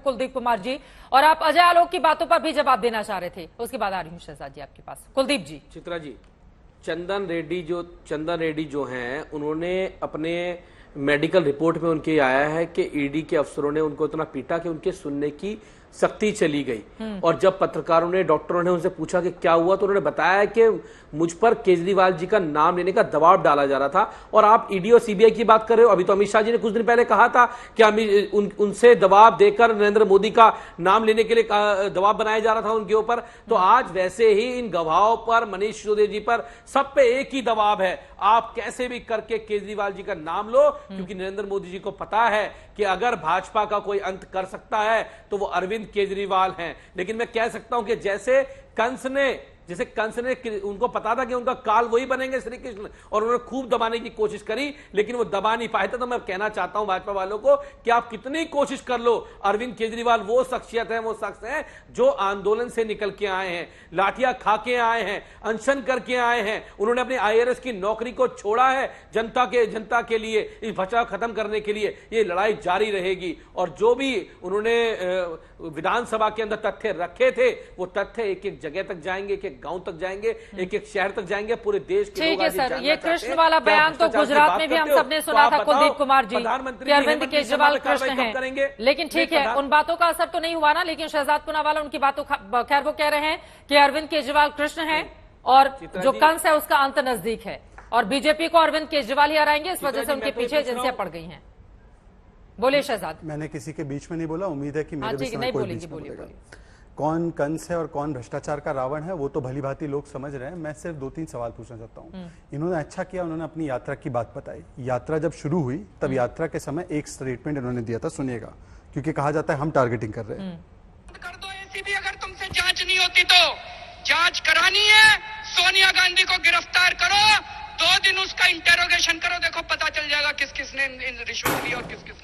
कुलदीप कुमार जी, और आप अजय आलोक की बातों पर भी जवाब देना चाह रहे थे। उसके बाद आ रही हूं शहजाद जी आपके पास। कुलदीप जी। चित्रा जी, चंदन रेड्डी जो हैं, उन्होंने अपने मेडिकल रिपोर्ट में उनके आया है कि ईडी के अफसरों ने उनको इतना पीटा कि उनके सुनने की शक्ति चली गई। और जब पत्रकारों ने, डॉक्टरों ने उनसे पूछा कि क्या हुआ, तो उन्होंने बताया कि मुझ पर केजरीवाल जी का नाम लेने का दबाव डाला जा रहा था। और आप ईडी और सीबीआई की बात कर रहे हो, अभी तो अमित शाह जी ने कुछ दिन पहले कहा था कि उनसे दबाव देकर नरेंद्र मोदी का नाम लेने के लिए दबाव बनाया जा रहा था उनके ऊपर। तो आज वैसे ही इन गवाहों पर, मनीष सिसोदिया जी पर, सब पे एक ही दबाव है, आप कैसे भी करके केजरीवाल जी का नाम लो, क्योंकि नरेंद्र मोदी जी को पता है कि अगर भाजपा का कोई अंत कर सकता है तो वो अरविंद केजरीवाल हैं। लेकिन मैं कह सकता हूं कि जैसे कंस ने उनको पता था कि उनका काल वही बनेंगे श्री कृष्ण, और उन्होंने खूब दबाने की कोशिश करी लेकिन वो दबा नहीं पाए थे। तो मैं कहना चाहता हूं भाजपा वालों को कि आप कितनी कोशिश कर लो, अरविंद केजरीवाल वो शख्सियत है, वो शख्स है जो आंदोलन से निकल के आए हैं, लाठियां खा के आए हैं, अनशन करके आए हैं। उन्होंने अपनी IAS की नौकरी को छोड़ा है जनता के लिए, इस भ्रष्टाचार खत्म करने के लिए। ये लड़ाई जारी रहेगी। और जो भी उन्होंने विधानसभा के अंदर तथ्य रखे थे, वो तथ्य एक एक जगह तक जाएंगे, एक एक गांव तक जाएंगे, एक एक शहर तक जाएंगे, पूरे देश के लोग। ठीक है सर, ये कृष्ण वाला बयान तो गुजरात में भी हम सबने सुना था कुलदीप कुमार जी, कि अरविंद केजरीवाल कृष्ण हैं। लेकिन ठीक है, उन बातों का असर तो नहीं हुआ ना। लेकिन शहजाद पूनावाला उनकी बातों, खैर वो कह रहे हैं कि अरविंद केजरीवाल कृष्ण हैं और जो कंस है उसका अंत नजदीक है, और बीजेपी को अरविंद केजरीवाल ही हराएंगे, इस वजह से उनके पीछे एजेंसियां पड़ गई हैं। बोलिए शहजाद। मैंने किसी के बीच में नहीं बोला, उम्मीद है कि मेरे बीच में कोई बीच में बोलेगा। कौन कंस है और कौन भ्रष्टाचार का रावण है वो तो भली भांति लोग समझ रहे हैं। मैं सिर्फ 2-3 सवाल पूछना चाहता हूँ। इन्होंने अच्छा किया, उन्होंने अपनी यात्रा की बात बताई। यात्रा जब शुरू हुई तब यात्रा के समय एक स्टेटमेंट इन्होंने दिया था, सुनिएगा, क्योंकि कहा जाता है हम टारगेटिंग कर रहे हैं। कर दो एसीबी, अगर तुमसे जांच नहीं होती तो जांच करानी है, सोनिया गांधी को गिरफ्तार करो, 2 दिन उसका इंटेरोगेशन करो, देखो पता चल जाएगा किस किसने रिश्वत ली और किस किसने।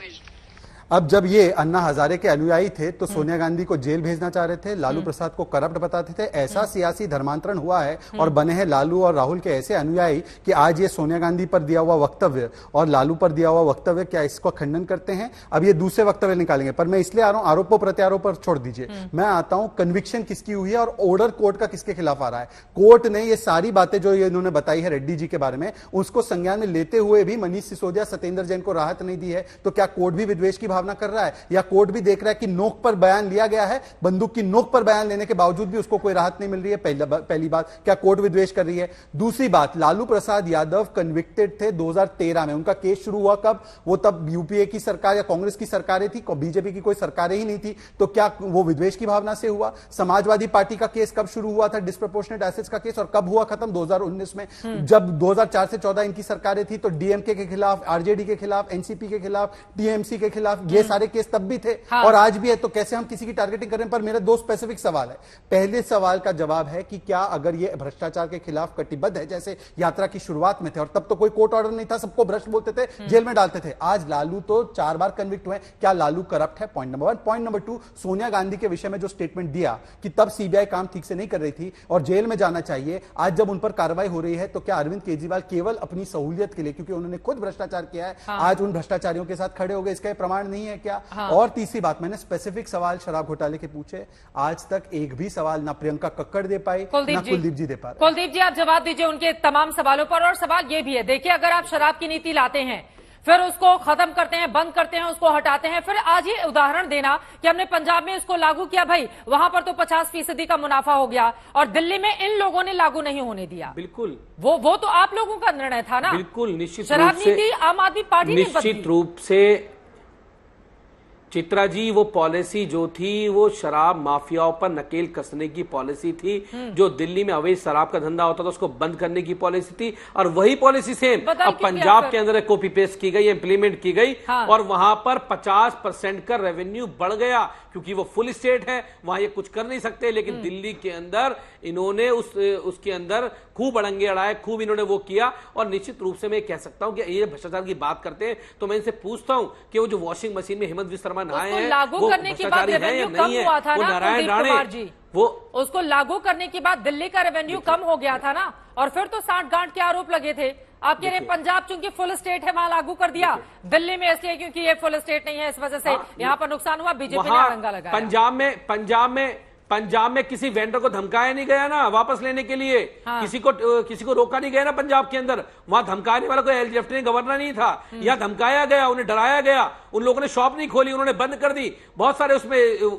अब जब ये अन्ना हजारे के अनुयायी थे तो सोनिया गांधी को जेल भेजना चाह रहे थे, लालू प्रसाद को करप्ट बताते थे। ऐसा सियासी धर्मांतरण हुआ है और बने हैं लालू और राहुल के ऐसे अनुयायी कि आज ये सोनिया गांधी पर दिया हुआ वक्तव्य और लालू पर दिया हुआ वक्तव्य, क्या इसको खंडन करते हैं? अब ये दूसरे वक्तव्य निकालेंगे, पर मैं इसलिए आ रहा हूं, आरोपों प्रत्यारोप पर छोड़ दीजिए। मैं आता हूं कन्विक्शन किसकी हुई है और ऑर्डर कोर्ट का किसके खिलाफ आ रहा है। कोर्ट ने ये सारी बातें जो इन्होंने बताई है रेड्डी जी के बारे में, उसको संज्ञान में लेते हुए भी मनीष सिसोदिया, सत्येंद्र जैन को राहत नहीं दी है। तो क्या कोर्ट भी विद्वेष की भावना कर रहा है, या कोर्ट भी देख रहा है कि नोक पर बयान लिया गया है, बंदूक की नोक पर बयान लेने के बावजूद भी उसको कोई राहत नहीं मिल रही है? पहली बात, क्या कोर्ट विद्वेष कर रही है? दूसरी बात, लालू प्रसाद यादव कन्विक्टेड थे 2013 में। उनका केस शुरू हुआ कब? वो तब यूपीए की सरकार या कांग्रेस की सरकारें थी, बीजेपी की कोई सरकारें ही नहीं थी। तो क्या वो विद्वेष की भावना से हुआ? समाजवादी पार्टी का केस कब शुरू हुआ था, डिस्प्रपोर्शनेट एसेट्स का केस, और कब हुआ खत्म? 2019 में। जब 2004 से 14 इनकी सरकारें थी तो डीएमके के खिलाफ, आरजेडी के खिलाफ, एनसीपी के खिलाफ, टीएमसी के खिलाफ, ये सारे केस तब भी थे। हाँ। और आज भी है। तो कैसे हम किसी की टारगेटिंग करें? पर मेरे 2 स्पेसिफिक सवाल है। पहले सवाल का जवाब है कि क्या अगर ये भ्रष्टाचार के खिलाफ कटिबद्ध है, जैसे यात्रा की शुरुआत में थे, और तब तो कोई कोर्ट ऑर्डर नहीं था, सबको भ्रष्ट बोलते थे, जेल में डालते थे। आज लालू तो 4 बार कन्विक्ट हुए, क्या लालू करप्ट है? Point number 1। Point number 2, Sonia Gandhi के विषय में जो स्टेटमेंट दिया कि तब सीबीआई काम ठीक से नहीं कर रही थी और जेल में जाना चाहिए, आज जब उन पर कार्रवाई हो रही है, तो क्या अरविंद केजरीवाल केवल अपनी सहूलियत के लिए, क्योंकि उन्होंने खुद भ्रष्टाचार किया है, आज उन भ्रष्टाचारियों के साथ खड़े हो गए? इसका प्रमाण नहीं है क्या? और तीसरी बात, मैंने स्पेसिफिक सवाल शराब घोटाले के पूछे, आज तक एक भी सवाल ना प्रियंका कक्कड़ दे पाई, ना कुलदीप जी दे पा रहे। कुलदीप जी, आप जवाब दीजिए उनके तमाम सवालों पर। और सवाल ये भी है, देखिए, अगर आप शराब की नीति लाते हैं, फिर उसको खत्म करते हैं, बंद करते हैं, उसको हटाते हैं, फिर आज ये उदाहरण देना कि हमने पंजाब में इसको लागू किया, भाई वहां पर तो 50% का मुनाफा हो गया और दिल्ली में इन लोगों ने लागू नहीं होने दिया। बिल्कुल, वो तो आप लोगों का निर्णय था ना। बिल्कुल, निश्चित शराब नीति आम आदमी पार्टी ने निश्चित रूप से चित्रा जी, वो पॉलिसी जो थी वो शराब माफियाओं पर नकेल कसने की पॉलिसी थी। जो दिल्ली में अवैध शराब का धंधा होता था उसको बंद करने की पॉलिसी थी, और वही पॉलिसी सेम अब पंजाब के अंदर कॉपी पेस्ट की गई, इंप्लीमेंट की गई। हाँ। और वहां पर 50% का रेवेन्यू बढ़ गया, क्योंकि वो फुल स्टेट है, वहां ये कुछ कर नहीं सकते। लेकिन दिल्ली के अंदर इन्होंने उसके अंदर खूब अड़ंगे अड़ाए, खूब इन्होंने वो किया। और निश्चित रूप से मैं कह सकता हूं कि ये भ्रष्टाचार की बात करते हैं तो मैं इनसे पूछता हूं कि वो जो वॉशिंग मशीन में हेमंत विश्व शर्मा नहाए हैं, लागू करने के बाद रेवेन्यू कम हुआ था ना, नारायण राणे, वो उसको लागू करने के बाद दिल्ली का रेवेन्यू कम हो गया था ना, और फिर तो साठगांठ के आरोप लगे थे। आप कह रहे हैं पंजाब चूंकि फुल स्टेट है वहां लागू कर दिया, दिल्ली में इसलिए क्योंकि ये फुल स्टेट नहीं है, इस वजह से यहाँ पर नुकसान हुआ, बीजेपी ने अड़ंगा लगाया। पंजाब में किसी वेंडर को धमकाया नहीं गया ना वापस लेने के लिए। हाँ। किसी को रोका नहीं गया ना पंजाब के अंदर। वहां धमकाने वाला कोई लेफ्टिनेंट गवर्नर नहीं था, या धमकाया गया, उन्हें डराया गया। उन लोगों ने शॉप नहीं खोली, उन्होंने बंद कर दी। बहुत सारे उसमें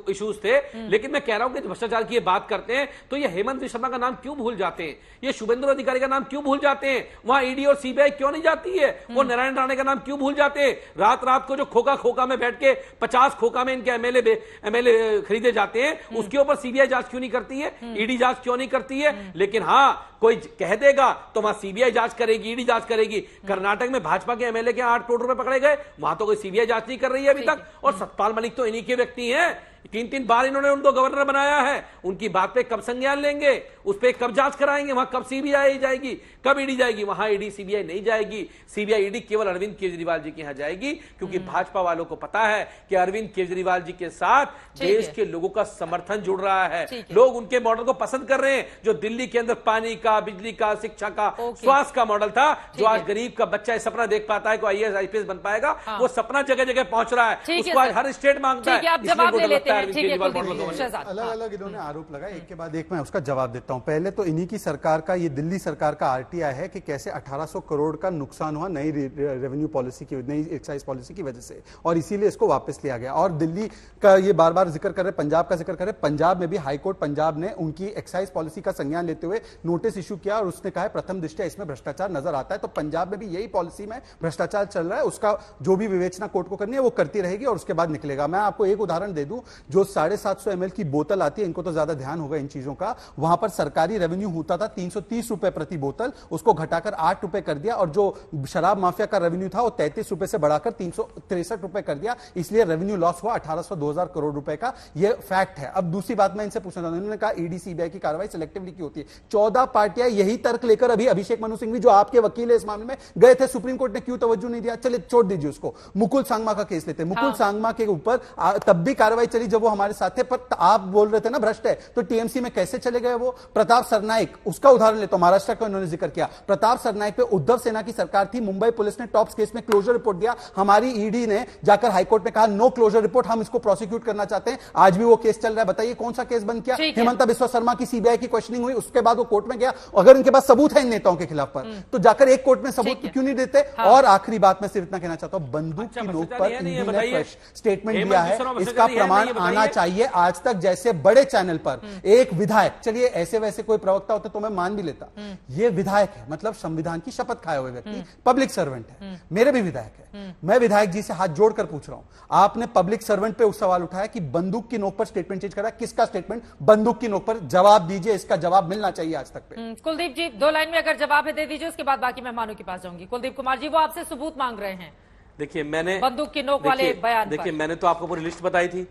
इश्यूज थे। लेकिन मैं कह रहा हूं कि भ्रष्टाचार की बात करते हैं तो ये हेमंत शर्मा का नाम क्यों भूल जाते हैं, ये शुभेंदु अधिकारी का नाम क्यों भूल जाते हैं, वहां ईडी और सीबीआई क्यों नहीं जाती है, वो नारायण राणे का नाम क्यों भूल जाते हैं। रात रात को जो खोखा में बैठ के 50 खोखा में इनके एमएलए खरीदे जाते हैं, उसके ऊपर सीबीआई जांच क्यों नहीं करती है, ईडी जांच क्यों नहीं करती है। लेकिन हाँ, कोई कह देगा तो वहां सीबीआई जांच करेगी, ईडी जांच करेगी। कर्नाटक में भाजपा के एमएलए के 8 करोड़ रुपए पकड़े गए, वहां तो कोई सीबीआई जांच नहीं कर रही है अभी तक। और सतपाल मलिक तो इन्हीं के व्यक्ति हैं, 3-3 बार इन्होंने उनको गवर्नर बनाया है। उनकी बात पे कब संज्ञान लेंगे, उस पर कब जांच कराएंगे, वहां कब सीबीआई जाएगी, कब ईडी जाएगी। वहां ईडी सीबीआई नहीं जाएगी, सीबीआई ईडी केवल अरविंद केजरीवाल जी के यहां जाएगी, क्योंकि भाजपा वालों को पता है कि अरविंद केजरीवाल जी के साथ देश के लोगों का समर्थन जुड़ रहा है। लोग उनके मॉडल को पसंद कर रहे हैं, जो दिल्ली के अंदर पानी का, बिजली का, शिक्षा का, स्वास्थ्य का मॉडल था, जो आज गरीब का बच्चा सपना देख पाता है कि आईएएस आईपीएस बन पाएगा। वो सपना जगह जगह पहुंच रहा है, उसको आज हर स्टेट मांगता है। अलग अलग इन्होंने आरोप लगाए, एक के बाद एक मैं उसका जवाब देता हूं। पहले तो इन्हीं की सरकार का, ये दिल्ली सरकार का आरटीआई है कि कैसे 1800 करोड़ का नुकसान हुआ नई रेवेन्यू पॉलिसी की, नई एक्साइज पॉलिसी की वजह से, और इसीलिए इसको वापस लिया गया। और दिल्ली का ये बार बार जिक्र कर रहे, पंजाब का जिक्र कर रहे, पंजाब में भी हाईकोर्ट पंजाब ने उनकी एक्साइज पॉलिसी का संज्ञान लेते हुए नोटिस इशू किया, और उसने कहा प्रथम दृष्टया इसमें भ्रष्टाचार नजर आता है। तो पंजाब में भी यही पॉलिसी में भ्रष्टाचार चल रहा है, उसका जो भी विवेचना कोर्ट को करनी है वो करती रहेगी, और उसके बाद निकलेगा। मैं आपको एक उदाहरण दे दूं, जो 750 ml की बोतल आती है, इनको तो ज्यादा ध्यान होगा इन चीजों का, वहां पर सरकारी रेवेन्यू होता था 330 रुपए प्रति बोतल, उसको घटाकर 8 रुपए कर दिया, और जो शराब माफिया का रेवेन्यू था वो 33 रुपए से बढ़ाकर 363 रुपए कर दिया। इसलिए रेवेन्यू लॉस हुआ 1800-2000 करोड़ रुपए का, यह फैक्ट है। अब दूसरी बात मैं इनसे पूछना चाहता हूं, उन्होंने कहा ईडी सीबीआई की कार्रवाई सिलेक्टिवली की होती है। 14 पार्टियां यही तर्क लेकर, अभी अभिषेक मनु सिंघवी जो आपके वकील है इस मामले में, गए थे, सुप्रीम कोर्ट ने क्यों तवज्जो नहीं दिया। चलिए छोड़ दीजिए उसको, मुकुल सांगमा का केस लेते हैं। मुकुल सांगमा के ऊपर तब भी कार्रवाई चली जब वो हमारे साथ थे, पर आप बोल रहे थे ना भ्रष्ट है, तो टीएमसी में कैसे चले गए वो। प्रताप सरनाइक, उसका उदाहरण लेता हूं, महाराष्ट्र का उन्होंने जिक्र किया। प्रताप सरनाइक पे उद्धव सेना की सरकार थी, मुंबई पुलिस ने टॉप्स केस में क्लोजर रिपोर्ट दिया, हमारी ईडी ने जाकर हाईकोर्ट में कहा नो क्लोजर रिपोर्ट, हम इसको प्रोसिक्यूट करना चाहते हैं। आज भी वो केस चल रहा है, बताइए कौन सा केस बंद किया। हेमंता बिस्वा शर्मा की सीबीआई की क्वेश्चनिंग हुई, उसके बाद वो कोर्ट में गया। अगर इनके पास सबूत है इन नेताओं के खिलाफ पर, तो जाकर एक कोर्ट में सबूत क्यों नहीं देते। और आखिरी बात मैं सिर्फ इतना कहना चाहता हूं, बंदूक की नोक पर ईडी ने स्टेटमेंट दिया है, इसका प्रमाण आना चाहिए। आज तक जैसे बड़े चैनल पर एक विधायक, चलिए ऐसे वैसे कोई प्रवक्ता होते तो मैं मान भी लेता, ये विधायक है, मतलब संविधान की शपथ खाए हुए व्यक्ति, पब्लिक सर्वेंट है, मेरे भी विधायक है। मैं विधायक जी से हाथ जोड़कर पूछ रहा हूं, आपने पब्लिक सर्वेंट पे उस सवाल उठाया कि बंदूक की नोक पर स्टेटमेंट चेंज करा, किसका स्टेटमेंट, बंदूक की नोक पर, जवाब दीजिए, इसका जवाब मिलना चाहिए आज तक पे। कुलदीप जी 2 लाइन में अगर जवाब है दे दीजिए, उसके बाद बाकी मेहमानों के पास जाऊंगी। कुलदीप कुमार जी, वो आपसे सबूत मांग रहे हैं। देखिए, मैंने बंदूक की नोक वाले बयान, देखिए मैंने तो आपको पूरी लिस्ट बताई थी,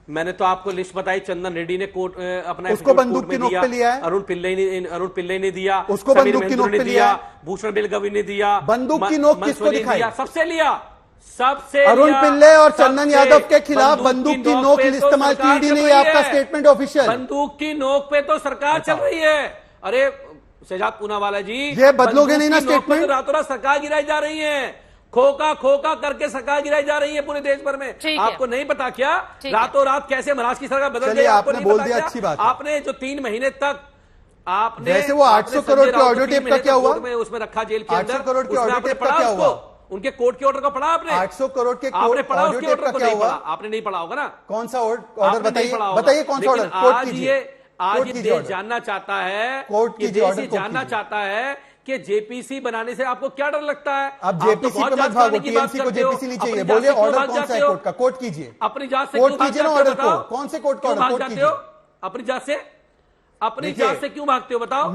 मैंने तो आपको लिस्ट बताई। चंदन रेड्डी ने कोर्ट अपना उसको बंदूक की नोक पे लिया है, अरुण पिल्लई ने दिया, उसको बंदूक की नोक पे लिया, भूषण बेलगवी ने दिया। बंदूक की नोक किसको दिखाई, सबसे लिया, सबसे अरुण पिल्ले और चंदन यादव के खिलाफ बंदूक की नोक इस्तेमाल की ईडी ने, आपका स्टेटमेंट ऑफिशियल। बंदूक की नोक पे तो सरकार चल रही है। अरे शहजाद पूनावाला जी, ये बदलोगे नहीं ना स्टेटमेंट, रातों रात सरकार गिराई जा रही है, खोखा करके सरकार गिराई जा रही है पूरे देश भर में। आपको नहीं पता क्या रातों रात कैसे महाराष्ट्र की सरकार बदल गई, आपको नहीं पता क्या? अच्छी बात, आपने जो 3 महीने तक आपने, वैसे वो 800 करोड़ के ऑडियो टेप का क्या हुआ, उसमें रखा जेल के अंदर, 800 करोड़ के ऑडियो टेप का क्या हुआ, उनके कोर्ट के ऑर्डर को पढ़ा आपने, 800 करोड़ के आपने पढ़ा, उसके ऑडियो टेप का क्या हुआ, आपने नहीं पढ़ा होगा ना। कौन सा ऑर्डर बताइए कौन सा ऑर्डर, कोर्ट कीजिए। आज ये देश जानना चाहता है, कोर्ट की जानना चाहता है कि जेपीसी बनाने से आपको क्या डर लगता है। अब जेपीसी पे मत भागो, टीएमसी को जेपीसी नहीं चाहिए, बोलिए ऑर्डर कौन सा है कोर्ट का, कोर्ट कीजिए, अपनी जांच से कोर्ट कीजिए ना ऑर्डर को, कौन से कोर्ट का ऑर्डर, कोर्ट कीजिए। अपनी जांच से क्यों भागते हो बताओ।